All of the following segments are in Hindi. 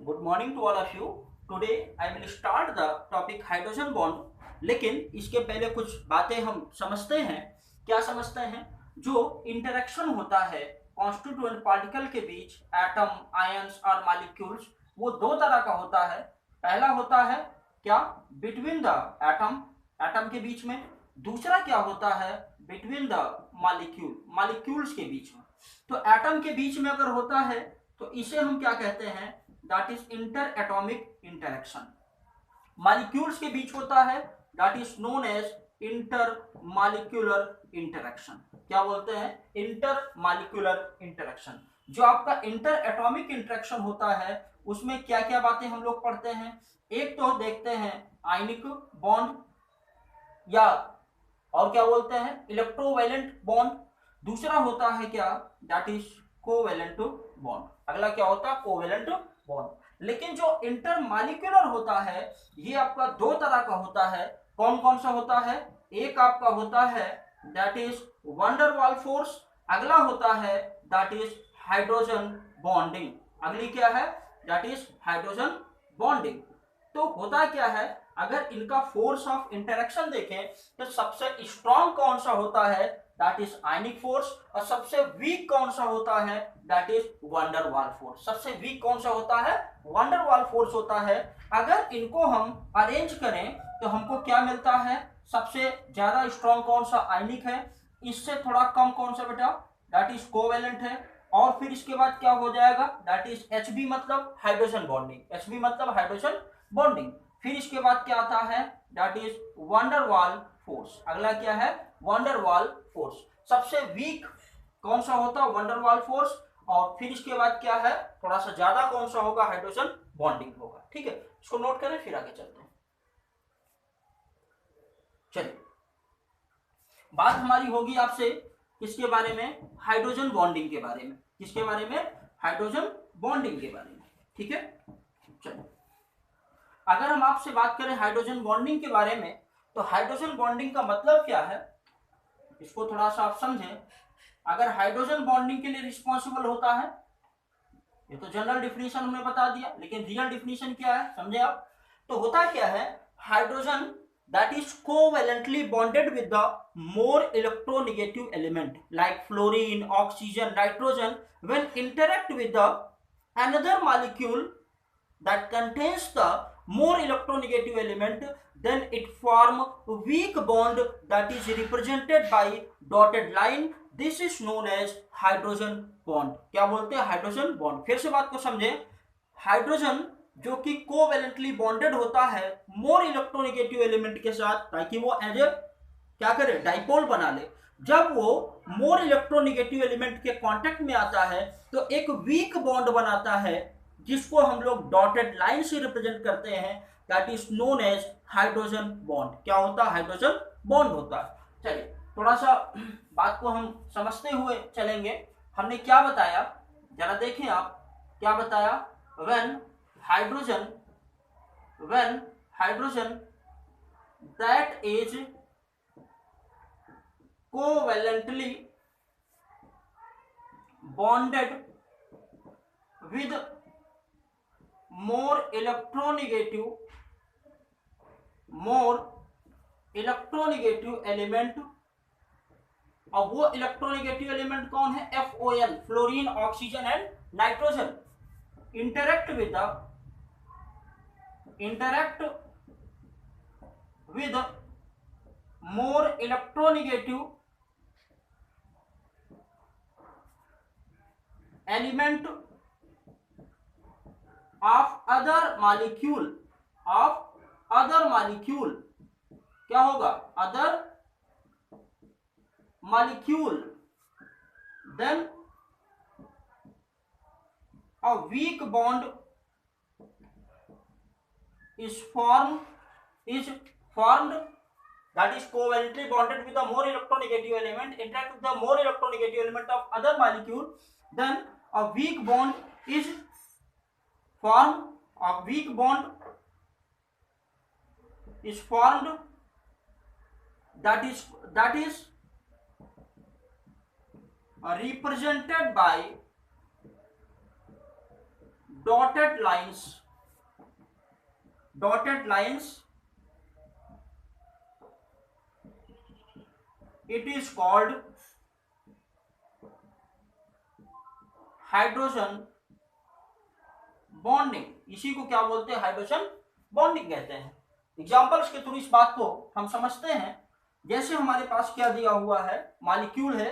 Good morning to all of you. Today I will start the topic hydrogen bond. लेकिन इसके पहले कुछ बातें हम समझते हैं। क्या समझते हैं? जो इंटरेक्शन होता है कॉन्स्टिट्यूएंट पार्टिकल के बीच, एटम, आयंस और मॉलिक्यूल्स, वो दो तरह का होता है। पहला होता है क्या? बिटवीन द एटम, एटम के बीच में। दूसरा क्या होता है? बिटवीन द मॉलिक्यूल्स के बीच में। तो एटम के बीच में अगर होता है तो इसे हम क्या कहते हैं? That is inter atomic interaction. Molecules के बीच होता है that is known as inter molecular interaction. क्या बोलते हैं? Inter molecular interaction. जो आपका इंटर एटॉमिक इंटरेक्शन होता है उसमें क्या क्या बातें हम लोग पढ़ते हैं? एक तो देखते हैं आयनिक बॉन्ड, या और क्या बोलते हैं? Electrovalent bond. दूसरा होता है क्या? That is covalent bond. अगला क्या होता है? Covalent bond. लेकिन जो इंटरमॉलिक्यूलर होता है ये आपका दो तरह का होता है। कौन कौन सा होता है? एक आपका होता है दैट इज वंडरवाल फोर्स। अगला होता है दैट इज हाइड्रोजन बॉन्डिंग। अगली क्या है? That is hydrogen bonding. तो होता क्या है, अगर इनका फोर्स ऑफ इंटरेक्शन देखें तो सबसे स्ट्रॉन्ग कौन सा होता है? That is ionic force. और सबसे वीक कौन सा होता है? That is van der Waals force. सबसे वीक कौन सा होता है? वंडरवाल फोर्स होता है। अगर इनको हम अरेंज करें तो हमको क्या मिलता है? सबसे ज्यादा स्ट्रॉन्ग कौन सा? आयनिक है। इससे थोड़ा कम कौन सा बेटा? दैट इज कोवेलेंट है। और फिर इसके बाद क्या हो जाएगा? दैट इज Hb मतलब हाइड्रोजन बॉन्डिंग। Hb मतलब हाइड्रोजन बॉन्डिंग। फिर इसके बाद क्या आता है? That is van der Waals force. अगला क्या है? Van der Waals force. सबसे वीक कौन सा होता है? Van der Waals force. और फिर इसके बाद क्या है? थोड़ा सा ज्यादा कौन सा होगा? हाइड्रोजन बॉन्डिंग होगा। ठीक है, इसको नोट करें फिर आगे चलते हैं। चलिए, बात हमारी होगी आपसे किसके बारे में? हाइड्रोजन बॉन्डिंग के बारे में। किसके बारे में? हाइड्रोजन बॉन्डिंग के बारे में। ठीक है, चलिए, अगर हम आपसे बात करें हाइड्रोजन बॉन्डिंग के बारे में तो हाइड्रोजन बॉन्डिंग का मतलब क्या है इसको थोड़ा सा आप समझें। अगर हाइड्रोजन बॉन्डिंग के लिए रिस्पॉन्सिबल होता है, ये तो जनरल डिफिनीशन हमने बता दिया, लेकिन रियल डिफिनीशन क्या है समझे आप? तो होता क्या है, hydrogen that is covalently bonded with the more electronegative element like fluorine, oxygen, nitrogen when interact with the another molecule that contains the more electronegative element, then it form weak bond that is represented by dotted line. This is known as hydrogen bond. क्या बोलते हैं? Hydrogen bond. फिर से बात को समझे। हाइड्रोजन जो कि कोवैलेंटली बॉन्डेड होता है मोर इलेक्ट्रोनेगेटिव एलिमेंट के साथ, ताकि वो एज ए क्या करे? डाइपोल बना ले। जब वो मोर इलेक्ट्रोनेगेटिव एलिमेंट के कांटेक्ट में आता है तो एक वीक बॉन्ड बनाता है जिसको हम लोग डॉटेड लाइन से रिप्रेजेंट करते हैं। That is known as hydrogen bond. क्या होता है? हाइड्रोजन बॉन्ड होता है। चलिए, थोड़ा सा बात को हम समझते हुए चलेंगे। हमने क्या बताया जरा देखें आप। क्या बताया? When hydrogen that is covalently bonded with more electronegative element। और वो इलेक्ट्रोनेगेटिव एलिमेंट कौन है? FON, fluorine, oxygen and nitrogen. interact with more electronegative element of other molecule। क्या होगा? other molecule, then a weak bond is formed that is covalently bonded with the more electronegative element, interact with the more electronegative element of other molecule, then a weak bond is formed that is represented by dotted lines, it is called hydrogen bonding. इसी को क्या बोलते हैं? हाइड्रोजन बॉन्डिंग कहते हैं। एग्जांपल्स के थ्रू इस बात को हम समझते हैं। जैसे हमारे पास क्या दिया हुआ है, मॉलिक्यूल है,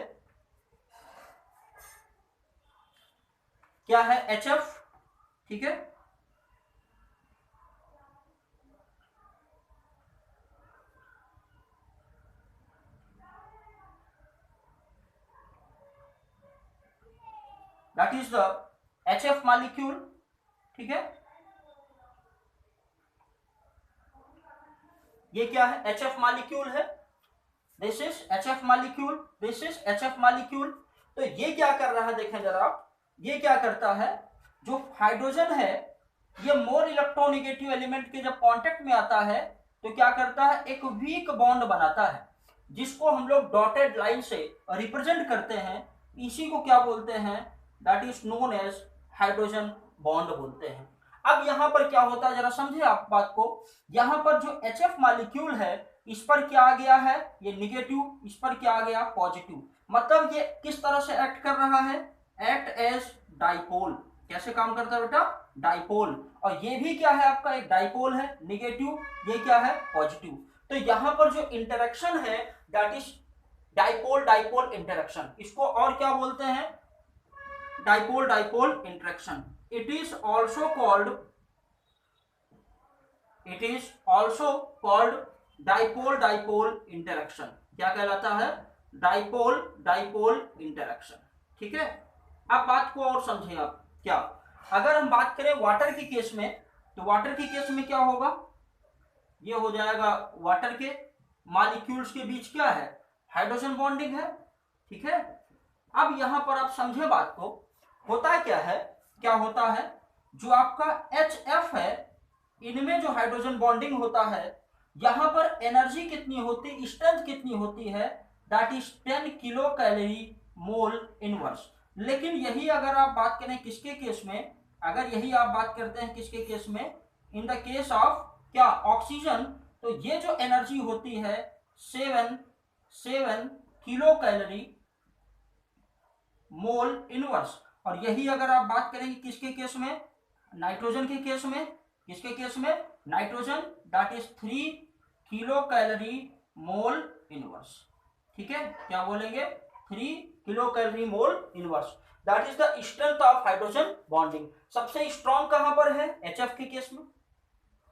क्या है? HF, ठीक है। That is the HF molecule, ठीक है। ये क्या है? HF मॉलिक्यूल है। This is HF molecule, this is HF molecule. तो ये क्या कर रहा है, देखें जरा आप, ये क्या करता है, जो हाइड्रोजन है ये मोर इलेक्ट्रोनेगेटिव एलिमेंट के जब कांटेक्ट में आता है तो क्या करता है? एक वीक बॉन्ड बनाता है, जिसको हम लोग डॉटेड लाइन से रिप्रेजेंट करते हैं। इसी को क्या बोलते हैं? That is known as hydrogen bond बोलते हैं। अब यहां पर क्या होता है, जरा समझे आप बात को। यहां पर जो HF मॉलिक्यूल है, इस पर क्या आ गया है? ये निगेटिव, इस पर क्या आ गया? पॉजिटिव। मतलब ये किस तरह से एक्ट कर रहा है? Act as dipole. कैसे काम करता है बेटा? डाइपोल। और ये भी क्या है आपका? एक डाइपोल है, निगेटिव, ये क्या है? पॉजिटिव। तो यहां पर जो इंटरेक्शन है that is dipole dipole interaction. इसको और क्या बोलते हैं? Dipole dipole interaction. It is also called dipole dipole interaction. क्या कहलाता है? डाइपोल डाइपोल इंटरेक्शन, ठीक है। अब बात को और समझे आप। क्या अगर हम बात करें वाटर की केस में, तो वाटर की केस में क्या होगा? ये हो जाएगा वाटर के मॉलिक्यूल्स के बीच क्या है? हाइड्रोजन बॉन्डिंग है, ठीक है। अब यहां पर आप समझे बात को। होता क्या है? क्या होता है? जो आपका HF है, इनमें जो हाइड्रोजन बॉन्डिंग होता है, यहां पर एनर्जी कितनी होती, स्ट्रेंथ कितनी होती है? That is 10 kilo calorie mole inverse. लेकिन यही अगर आप बात करें किसके केस में, अगर यही आप बात करते हैं किसके केस में? इन द केस ऑफ क्या? ऑक्सीजन। तो ये जो एनर्जी होती है 7 किलो कैलोरी मोल इनवर्स। और यही अगर आप बात करेंगे किसके केस में? नाइट्रोजन के केस में। किसके केस में? Nitrogen. That is 3 kilo calorie mole inverse, ठीक है। क्या बोलेंगे? 3 kilo calorie mole inverse. That is the strength of hydrogen bonding. सबसे स्ट्रॉन्ग कहां पर है? HF के केस में।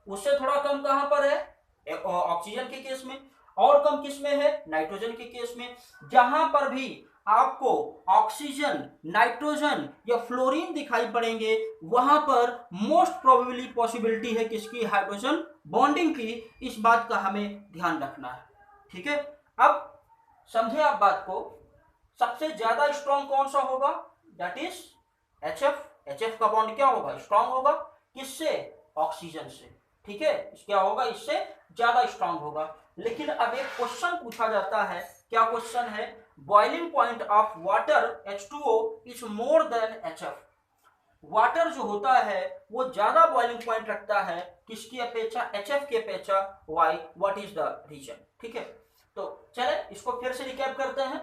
उससे थोड़ा कम कहां पर है? ऑक्सीजन के केस में। और कम किस में है? नाइट्रोजन के केस में। जहां पर भी आपको ऑक्सीजन, नाइट्रोजन या फ्लोरीन दिखाई पड़ेंगे, वहां पर मोस्ट प्रोबेबली पॉसिबिलिटी है किसकी? हाइड्रोजन बॉन्डिंग की। इस बात का हमें ध्यान रखना है, ठीक है। अब समझे आप बात को। सबसे ज्यादा स्ट्रॉन्ग कौन सा होगा? That is HF। HF का बॉन्ड क्या होगा? स्ट्रॉन्ग होगा। किससे? ऑक्सीजन से, ठीक है। क्या होगा? इससे ज्यादा स्ट्रॉन्ग होगा। लेकिन अब एक क्वेश्चन पूछा जाता है। क्या क्वेश्चन है? Boiling point of water H2O is more than HF। Water जो होता है वो ज्यादा बॉइलिंग पॉइंट रखता है किसकी अपेक्षा? HF की अपेक्षा। Why? What is the reason, ठीक है। तो चले इसको फिर से रिकैप करते हैं।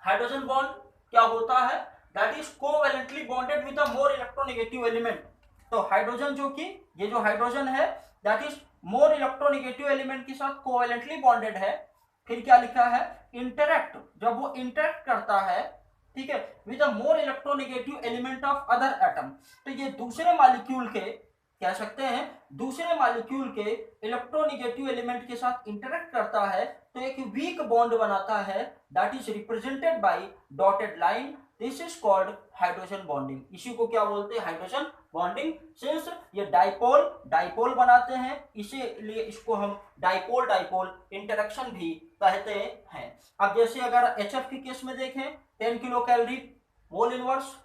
हाइड्रोजन बॉन्ड क्या होता है? That is covalently bonded with a more electronegative element. तो हाइड्रोजन जो कि ये जो हाइड्रोजन है that is more electronegative element के साथ कोवैलेंटली बॉन्डेड है। फिर क्या लिखा है? इंटरैक्ट, जब वो इंटरैक्ट करता है, ठीक है, with a more electronegative element of other atom. तो ये दूसरे मॉलिक्यूल के, कह सकते हैं दूसरे मॉलिक्यूल के इलेक्ट्रोनेगेटिव एलिमेंट के साथ इंटरैक्ट करता है तो एक वीक बॉन्ड बनाता है। That is represented by dotted line. This is called hydrogen bonding. इसी को क्या बोलते हैं? Hydrogen bonding. सिंस ये डाइपोल बनाते हैं, इसीलिए इसको हम डाइपोल डाइपोल इंटरेक्शन भी कहते हैं। अब जैसे अगर HF के केस में देखें 10 kilo calorie mole inverse,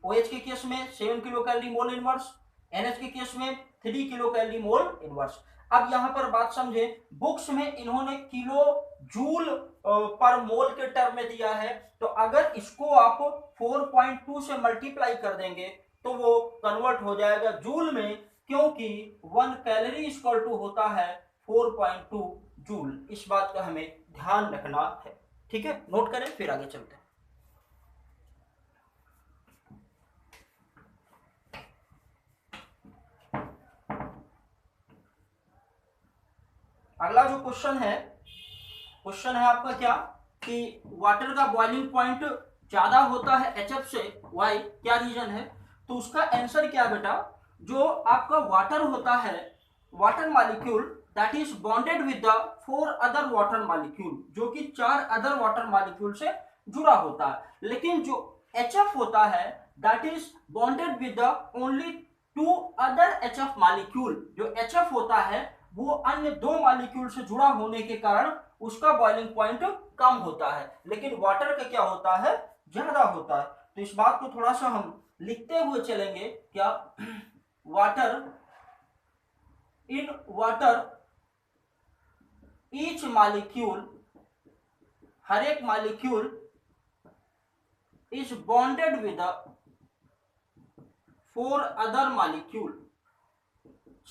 OH के केस में 7 kilo calorie mole inverse, NH के केस में 3 किलो कैलोरी मोल इनवर्स। अब यहां पर बात समझे, बुक्स में इन्होंने किलो जूल पर मोल के टर्म में दिया है। तो अगर इसको आप 4.2 से मल्टीप्लाई कर देंगे तो वो कन्वर्ट हो जाएगा जूल में, क्योंकि 1 कैलोरी इक्वल टू होता है 4.2 जूल। इस बात का हमें ध्यान रखना है। ठीक है, नोट करें, फिर आगे चलते हैं। अगला जो क्वेश्चन है आपका क्या, कि वाटर का बॉइलिंग पॉइंट ज्यादा होता है HF से, वाई क्या रीजन है? तो उसका आंसर क्या बेटा, जो आपका वाटर होता है, water molecule that is bonded with the 4 other water molecule, जो कि 4 अदर वाटर मॉलिक्यूल से जुड़ा होता है। लेकिन जो HF होता है that is bonded with the only 2 other HF molecule. जो HF होता है वो अन्य 2 मॉलिक्यूल से जुड़ा होने के कारण उसका बॉइलिंग पॉइंट कम होता है, लेकिन वाटर का क्या होता है, ज्यादा होता है। तो इस बात को थोड़ा सा हम लिखते हुए चलेंगे, क्या, वाटर ईच मॉलिक्यूल, हर एक molecule is bonded with 4 other molecule,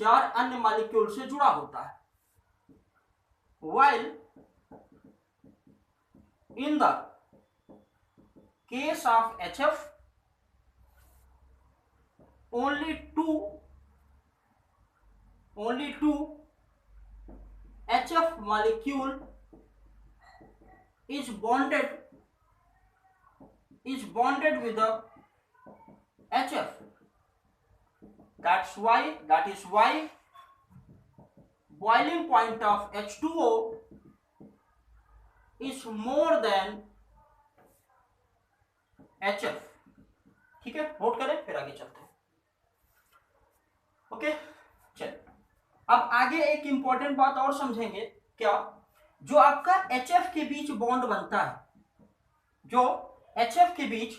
4 अन्य मॉलिक्यूल से जुड़ा होता है। while in the case of HF only two HF molecule is bonded with the HF. That is why boiling point of H2O is more than HF। ठीक है, नोट करें, फिर आगे चलते हैं। ओके, चल अब आगे एक इंपॉर्टेंट बात और समझेंगे, क्या, जो आपका HF के बीच बॉन्ड बनता है, जो HF के बीच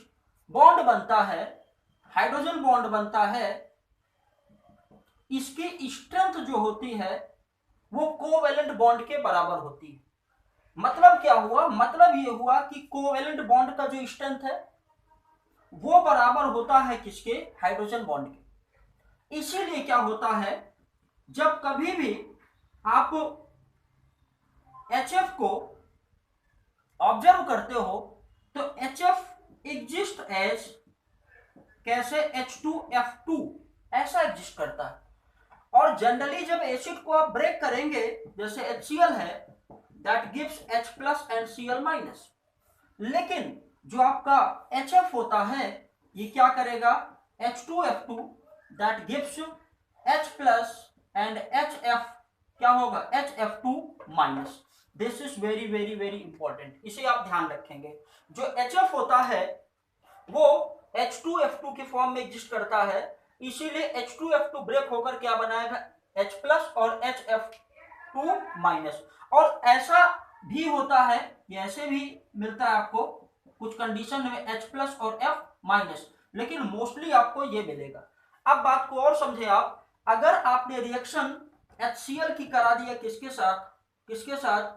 बॉन्ड बनता है, हाइड्रोजन बॉन्ड बनता है, इसकी स्ट्रेंथ जो होती है वो कोवेलेंट बॉन्ड के बराबर होती है। मतलब क्या हुआ, मतलब ये हुआ कि कोवेलेंट बॉन्ड का जो स्ट्रेंथ है वो बराबर होता है किसके, हाइड्रोजन बॉन्ड के। इसीलिए क्या होता है, जब कभी भी आप HF को ऑब्जर्व करते हो तो HF एग्जिस्ट एज कैसे, H2F2 ऐसा एग्जिस्ट करता है। और जनरली जब एसिड को आप ब्रेक करेंगे, जैसे HCl है, that gives H+ and Cl-। लेकिन जो आपका HF होता है ये क्या करेगा, H2F2 that gives H+ and HF क्या होगा, HF2-। This is very very very important, इसे आप ध्यान रखेंगे। जो HF होता है वो H2F2 के फॉर्म में एग्जिस्ट करता है, इसीलिए H2F2 ब्रेक होकर क्या बनाएगा, H+ और HF2-। और ऐसा भी होता है, ऐसे भी मिलता है आपको कुछ कंडीशन में H+ और F-, लेकिन मोस्टली आपको ये मिलेगा। अब बात को और समझे आप, अगर आपने रिएक्शन HCl की करा दिया किसके साथ,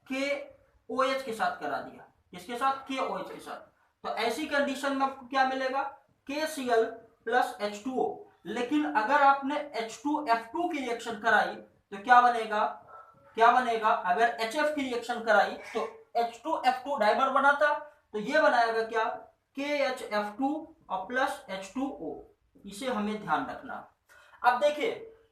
KOH के साथ करा दिया, किसके साथ, KOH के साथ, तो ऐसी कंडीशन में आपको क्या मिलेगा, KCl प्लस H2O। लेकिन अगर आपने H2F2 की रिएक्शन कराई तो क्या बनेगा, अगर HF की रिएक्शन कराई तो H2F2 डाइमर बनाता, तो ये बनाएगा क्या, KHF2 और प्लस H2O। इसे हमें ध्यान रखना। अब देखिए,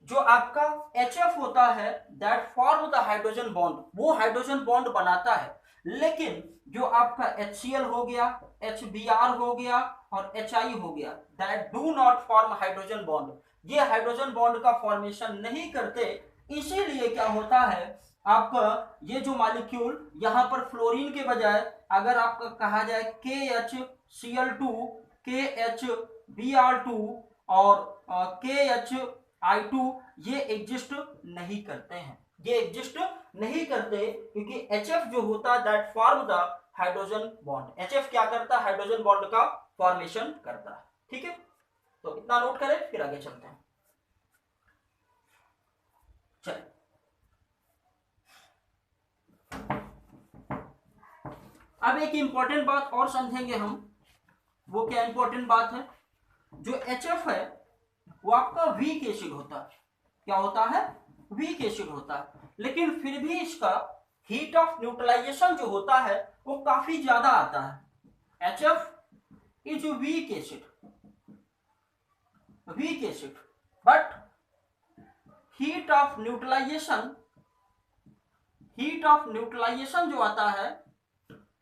जो आपका HF होता है that form the hydrogen bond, वो हाइड्रोजन बॉन्ड बनाता है, लेकिन जो आपका HCl हो गया, HBr हो गया और HI हो गया, that do not form hydrogen bond, ये हाइड्रोजन बॉन्ड का फॉर्मेशन नहीं करते। इसीलिए क्या होता है, आपका ये जो मॉलिक्यूल यहाँ पर फ्लोरीन के बजाय अगर आपका कहा जाए KHCl2, KHBr2 और KHI2, ये एग्जिस्ट नहीं करते हैं, क्योंकि HF जो होता है that form the hydrogen bond. HF क्या करता है, हाइड्रोजन बॉन्ड का फॉर्मेशन करता है। ठीक है, तो इतना नोट करें, फिर आगे चलते हैं। चल अब एक इंपॉर्टेंट बात और समझेंगे हम, वो क्या इंपॉर्टेंट बात है, जो HF है वो आपका वीक एसिड होता है। क्या होता है? वीक एसिड होता है, लेकिन फिर भी इसका हीट ऑफ न्यूट्रलाइजेशन जो होता है वो काफी ज्यादा आता है। HF is weak acid, but heat of neutralisation जो आता है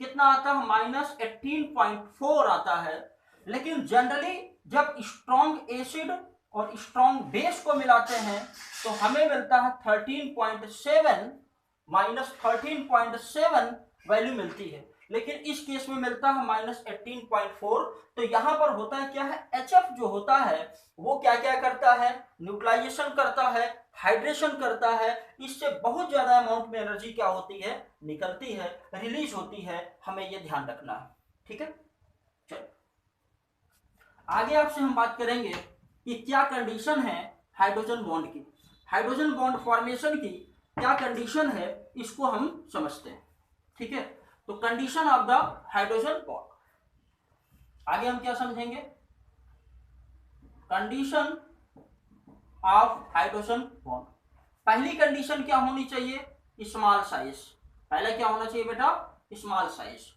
कितना आता है? -18.4 आता है। लेकिन जनरली जब स्ट्रॉन्ग एसिड और स्ट्रॉन्ग बेस को मिलाते हैं तो हमें मिलता है 13.7, -13.7 वैल्यू मिलती है, लेकिन इस केस में मिलता है -18.4। तो यहां पर होता है क्या है? HF जो होता है वो क्या क्या करता है? न्यूट्रलाइजेशन करता है, हाइड्रेशन करता है, इससे बहुत ज्यादा अमाउंट में एनर्जी क्या होती है? निकलती है, रिलीज होती है। हमें ये ध्यान रखना है, ठीक है। चलो आगे आपसे हम बात करेंगे कि क्या कंडीशन है हाइड्रोजन बॉन्ड की, हाइड्रोजन बॉन्ड फॉर्मेशन की क्या कंडीशन है, इसको हम समझते हैं, ठीक है। तो condition of the hydrogen bond, आगे हम क्या समझेंगे? Condition of hydrogen bond. पहली कंडीशन क्या होनी चाहिए? Small size. पहला क्या होना चाहिए बेटा? स्मॉल साइज,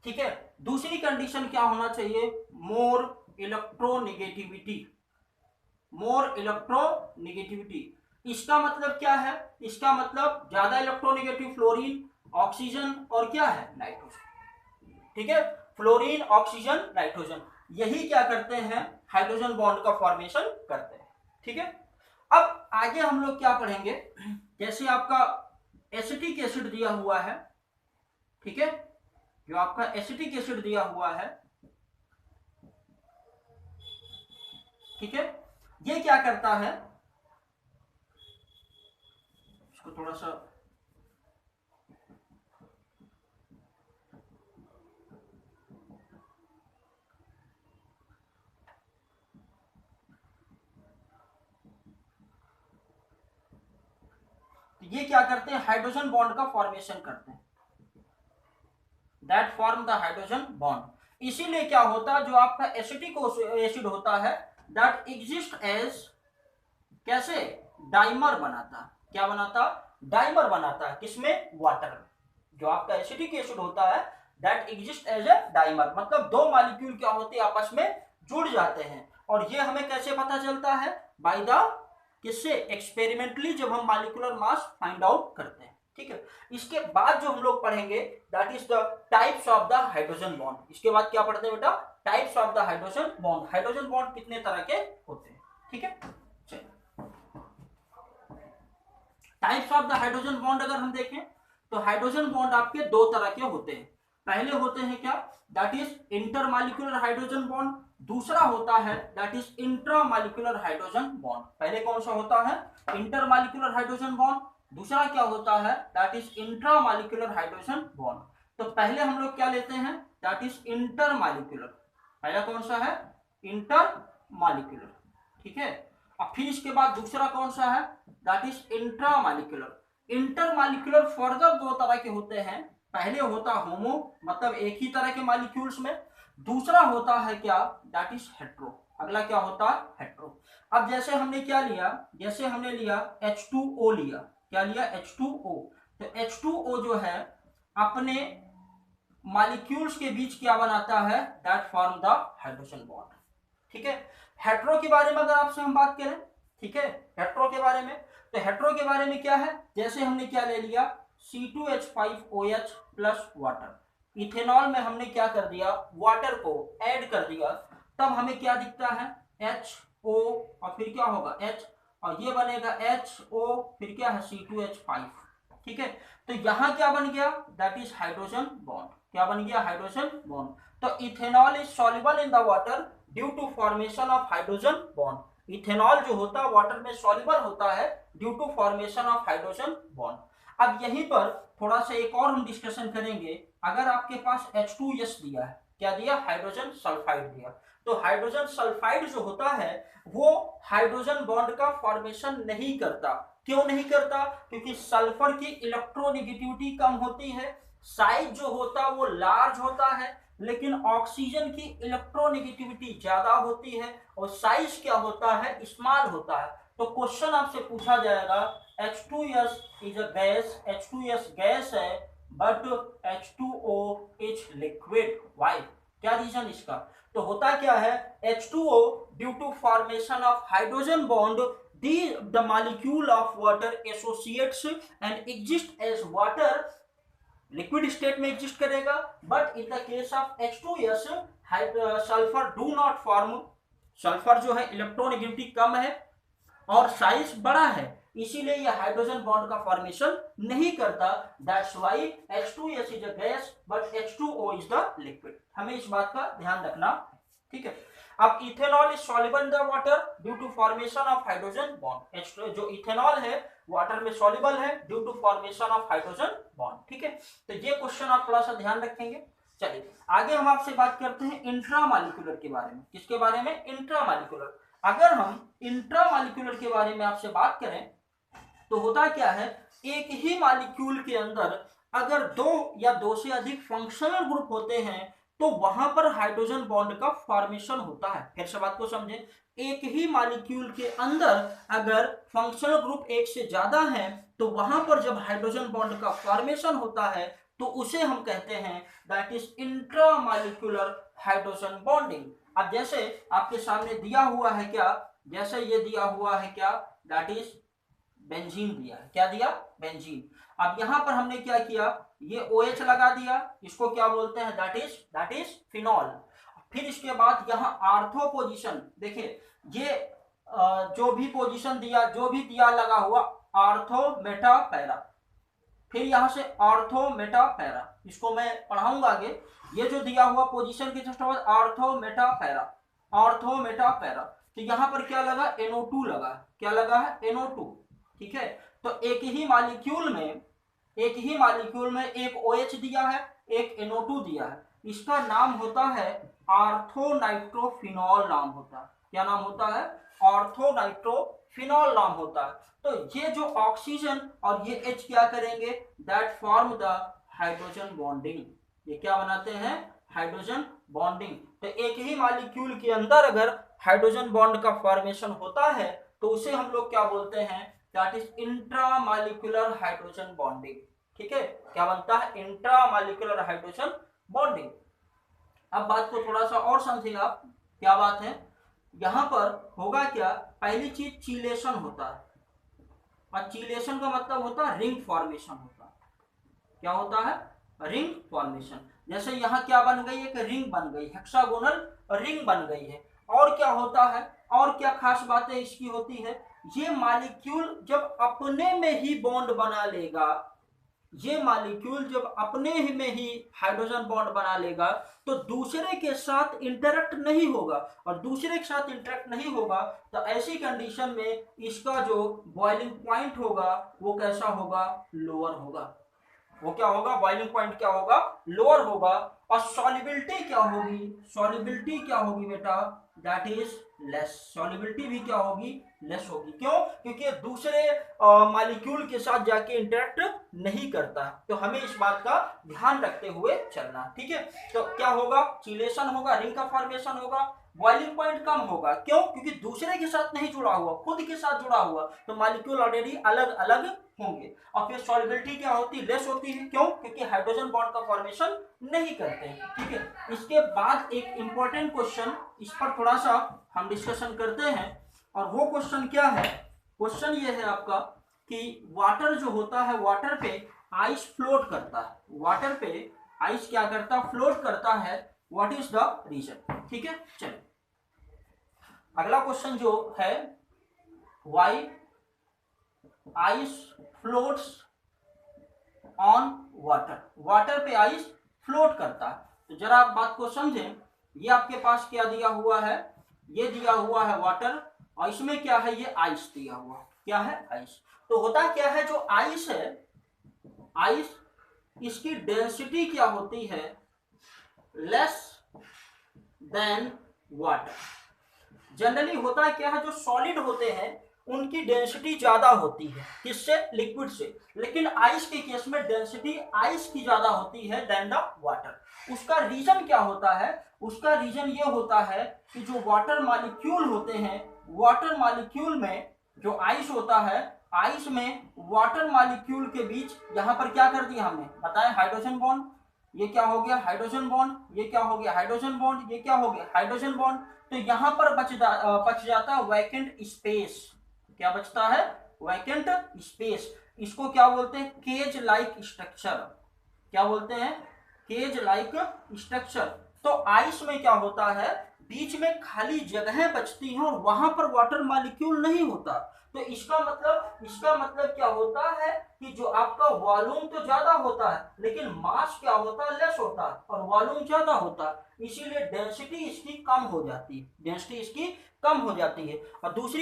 ठीक है। दूसरी कंडीशन क्या होना चाहिए? मोर इलेक्ट्रोनेगेटिविटी। इसका मतलब क्या है? इसका मतलब ज्यादा इलेक्ट्रोनेगेटिव फ्लोरीन, ऑक्सीजन और क्या है? नाइट्रोजन, ठीक है। फ्लोरीन, ऑक्सीजन, नाइट्रोजन, यही क्या करते हैं? हाइड्रोजन बॉन्ड का फॉर्मेशन करते हैं, ठीक है। अब आगे हम लोग क्या पढ़ेंगे? जैसे आपका एसिटिक एसिड दिया हुआ है, ठीक है, जो आपका एसिटिक एसिड दिया हुआ है, ठीक है, ये क्या करता है? इसको थोड़ा सा ये क्या करते हैं? हाइड्रोजन बॉन्ड का फॉर्मेशन करते हैं, that form the hydrogen bond. इसीलिए क्या होता है? जो आपका एसिटिक एसिड होता है दैट एग्जिस्ट एज, कैसे? डाइमर बनाता। क्या बनाता? डाइमर बनाता है। किसमें? वाटर में। जो आपका एसिटिक एसिड होता है that exist as a dimer, मतलब दो मॉलिक्यूल क्या होते हैं? आपस में जुड़ जाते हैं। और ये हमें कैसे पता चलता है? बाय द, किससे? एक्सपेरिमेंटली, जब हम मॉलिक्यूलर मास फाइंड आउट करते हैं, ठीक है। इसके बाद जो हम लोग पढ़ेंगे that is the types of the hydrogen bond. इसके बाद क्या पढ़ते हैं बेटा? Types of the hydrogen bond. Hydrogen bond कितने तरह के होते हैं, ठीक है। चलिए types of the hydrogen bond अगर हम देखें तो हाइड्रोजन बॉन्ड आपके दो तरह के होते हैं। पहले होते हैं क्या? That is intermolecular hydrogen bond. दूसरा होता है that is intramolecular hydrogen bond. पहले कौन सा होता है? Intermolecular hydrogen bond. दूसरा क्या होता है? That is intramolecular hydrogen bond. तो पहले हम लोग क्या लेते हैं? That is intermolecular. पहला कौन सा है? इंटरमॉलिक्यूलर, ठीक है। और फिर इसके बाद दूसरा कौन सा है? That is intramolecular. Intermolecular further दो तरह के होते हैं। पहले होता होमो, मतलब एक ही तरह के मॉलिक्यूल्स में। दूसरा होता है क्या? That is hetero. अगला क्या होता है? हेट्रो। अब जैसे हमने क्या लिया? जैसे हमने लिया H2O लिया। क्या लिया? H2O। तो H2O जो है अपने मॉलिक्यूल्स के बीच क्या बनाता है? That form the hydrogen bond, ठीक है। हेट्रो के बारे में अगर आपसे हम बात करें, ठीक है, हेट्रो के बारे में, तो हेट्रो के बारे में क्या है? जैसे हमने क्या ले लिया? C2H5OH plus water. इथेनॉल में हमने क्या कर दिया? वाटर को ऐड कर दिया, तब हमें क्या दिखता है? HO और फिर क्या होगा? H, और ये बनेगा HO, फिर क्या है? C2H5, ठीक है। तो यहां क्या बन गया? That is hydrogen bond. क्या बन गया? Hydrogen bond. तो ethanol is soluble in the water due to formation of hydrogen bond. Ethanol जो होता है वाटर में सॉल्युबल होता है due to formation of hydrogen bond. अब यहीं पर थोड़ा सा एक और हम डिस्कशन करेंगे। अगर आपके पास H2S दिया है, क्या दिया? हाइड्रोजन सल्फाइड दिया, तो हाइड्रोजन सल्फाइड जो होता है वो हाइड्रोजन बॉन्ड का फॉर्मेशन नहीं करता। क्यों नहीं करता? क्योंकि सल्फर की इलेक्ट्रोनेगेटिविटी कम होती है, साइज जो होता है वो लार्ज होता है, लेकिन ऑक्सीजन की इलेक्ट्रोनेगेटिविटी ज्यादा होती है और साइज क्या होता है, स्मॉल होता है। तो क्वेश्चन आपसे पूछा जाएगा H2S is a gas, H2S gas है but H2O is liquid, why, क्या रीजन इसका। तो होता क्या है, H2O due to formation of hydrogen bond the molecule of water associates and exist as water, liquid state में एग्जिस्ट करेगा, but in the case of H2S sulphur do not form, sulphur जो है इलेक्ट्रोनेगेटिविटी कम है और साइज बड़ा है, इसीलिए ये हाइड्रोजन बॉन्ड का फॉर्मेशन नहीं करता। That's why H2S is a gas but H2O is the liquid. हमें इस बात का ध्यान रखना, ठीक है। अब ethanol is soluble in the water due to formation of hydrogen bond. जो इथेनॉल है वाटर में सॉल्युबल है due to formation of hydrogen bond, ठीक है। तो ये क्वेश्चन आप थोड़ा सा ध्यान रखेंगे। चलिए आगे हम आपसे बात करते हैं इंट्रामॉलिक्यूलर के बारे में। किसके बारे में, इंट्रामॉलिक्यूलर। अगर हम इंट्रामॉलिक्यूलर के बारे में आपसे बात करें तो होता क्या है, एक ही मॉलिक्यूल के अंदर अगर दो या दो से अधिक फंक्शनल ग्रुप होते हैं तो वहां पर हाइड्रोजन बॉन्ड का फॉर्मेशन होता है। फिर से बात को समझें, एक ही मॉलिक्यूल के अंदर अगर फंक्शनल ग्रुप एक से ज्यादा है तो वहां पर जब हाइड्रोजन बॉन्ड का फॉर्मेशन होता है तो उसे हम कहते हैं that is intramolecular hydrogen bonding. अब जैसे आपके सामने दिया हुआ है क्या, जैसे ये दिया हुआ है क्या, दैट इज बेंजीन दिया है, क्या दिया, बेंजीन। अब यहां पर हमने क्या किया, ये OH लगा दिया, इसको क्या बोलते हैं, दैट इज फिनॉल। फिर इसके बाद यहाँ आर्थो पोजीशन, देखिए ये जो भी पोजीशन दिया, जो भी दिया लगा हुआ आर्थो मेटा पैरा, फिर यहां से आर्थो मेटा पैरा, इसको मैं पढ़ाऊंगा आगे। ये जो दिया हुआ पोजीशन के जस्ट बाद ortho Meta para, ortho Meta para, तो यहां पर क्या लगा, NO2 लगा, क्या लगा है, NO2, ठीक है। तो एक ही मॉलिक्यूल में एक OH दिया है, एक NO2 दिया है, इसका नाम होता है ऑर्थोनाइट्रोफिनॉल नाम होता है। क्या नाम होता है, ऑर्थोनाइट्रोफिनॉल नाम होता है। तो ये जो ऑक्सीजन और ये H क्या करेंगे, that form the hydrogen bonding, ये क्या बनाते हैं, हाइड्रोजन बॉन्डिंग। तो एक ही मॉलिक्यूल के अंदर अगर हाइड्रोजन बॉन्ड का फॉर्मेशन होता है तो उसे हम लोग क्या बोलते हैं, that is intramolecular hydrogen bonding, ठीक है। क्या बनता है, इंट्रामॉलिक्यूलर हाइड्रोजन बॉन्डिंग। अब बात को थोड़ा सा और समझिए आप, क्या बात है, यहां पर होगा क्या, पहली चीज चीलेशन होता है, और चीलेशन का मतलब होता है रिंग फॉर्मेशन होता है। क्या होता है, रिंग फॉर्मेशन। जैसे यहाँ क्या बन गई, एक रिंग बन गई, हेक्सागोनल रिंग बन गई है। और क्या होता है, और क्या खास बातें इसकी होती है, ये मॉलिक्यूल जब अपने में ही बॉन्ड बना लेगा, ये मॉलिक्यूल जब अपने ही में ही हाइड्रोजन बॉन्ड बना लेगा तो दूसरे के साथ इंटरेक्ट नहीं होगा, और दूसरे के साथ इंटरेक्ट नहीं होगा तो ऐसी कंडीशन में इसका जो बॉइलिंग पॉइंट होगा वो कैसा होगा, लोअर होगा। वो क्या होगा, बॉइलिंग पॉइंट क्या होगा, लोअर होगा। और सॉल्युबिलिटी क्या होगी, सॉल्युबिलिटी क्या होगी बेटा, दैट इज लेस, सॉल्युबिलिटी भी क्या होगी, लेस होगी। क्यों, क्योंकि दूसरे मॉलिक्यूल के साथ जाके इंटरेक्ट नहीं करता। तो हमें इस बात का ध्यान रखते हुए चलना, ठीक है। तो क्या होगा, चिलेशन होगा, रिंग का फॉर्मेशन होगा, बॉइलिंग पॉइंट कम होगा। क्यों, क्योंकि दूसरे के साथ नहीं जुड़ा हुआ, खुद के साथ जुड़ा हुआ, तो मॉलिक्यूल ऑलरेडी अलग अलग होंगे। और फिर सॉल्युबिलिटी क्या होती है, लेस होती है। क्यों, क्योंकि हाइड्रोजन बॉन्ड का फॉर्मेशन नहीं करते, ठीक है। इसके बाद एक इंपॉर्टेंट क्वेश्चन, इस पर थोड़ा सा हम डिस्कशन करते हैं, और वो क्वेश्चन क्या है, क्वेश्चन ये है आपका कि वाटर जो होता है, वाटर पे आइस फ्लोट करता है, वाटर पे आइस क्या करता है, फ्लोट करता है, व्हाट इज द रीजन, ठीक है। चलिए अगला क्वेश्चन जो है, why ice floats on water, water पे आइस फ्लोट करता है। तो जरा आप बात को समझें, ये आपके पास क्या दिया हुआ है, ये दिया हुआ है वाटर, और इसमें क्या है, ये आइस दिया हुआ, क्या है, आइस। तो होता क्या है, जो आइस है, आइस, इसकी डेंसिटी क्या होती है, लेस देन वाटर, जनरली होता है क्या है, जो सॉलिड होते हैं उनकी डेंसिटी ज्यादा होती है किससे, लिक्विड से, लेकिन आइस के केस में डेंसिटी आइस की ज्यादा होती है देन द वाटर। उसका रीजन क्या होता है, उसका रीजन ये होता है कि जो वाटर मॉलिक्यूल होते हैं, वाटर मॉलिक्यूल में जो आइस होता है, आइस में वाटर मॉलिक्यूल के बीच यहाँ पर क्या कर दिया हमने, बताया हाइड्रोजन बॉन्ड, ये क्या हो गया हाइड्रोजन बॉन्ड, ये क्या हो गया हाइड्रोजन बॉन्ड, ये क्या हो गया हाइड्रोजन बॉन्ड। तो यहाँ पर बच जाता है वैकेंट स्पेस। क्या बचता है, वैकेंट स्पेस। इसको क्या बोलते हैं, केज लाइक स्ट्रक्चर। क्या बोलते हैं, केज लाइक स्ट्रक्चर। तो आइस में क्या होता है, बीच में खाली जगह बचती है और वहां पर वाटर मॉलिक्यूल नहीं होता। तो इसका मतलब क्या होता है कि जो आपका वॉल्यूम तो ज्यादा होता है लेकिन मास क्या होता है, लेस होता है, और वॉल्यूम ज्यादा होता है, इसीलिए डेंसिटी इसकी कम हो जाती है, डेंसिटी इसकी कम हो जाती है। और दूसरी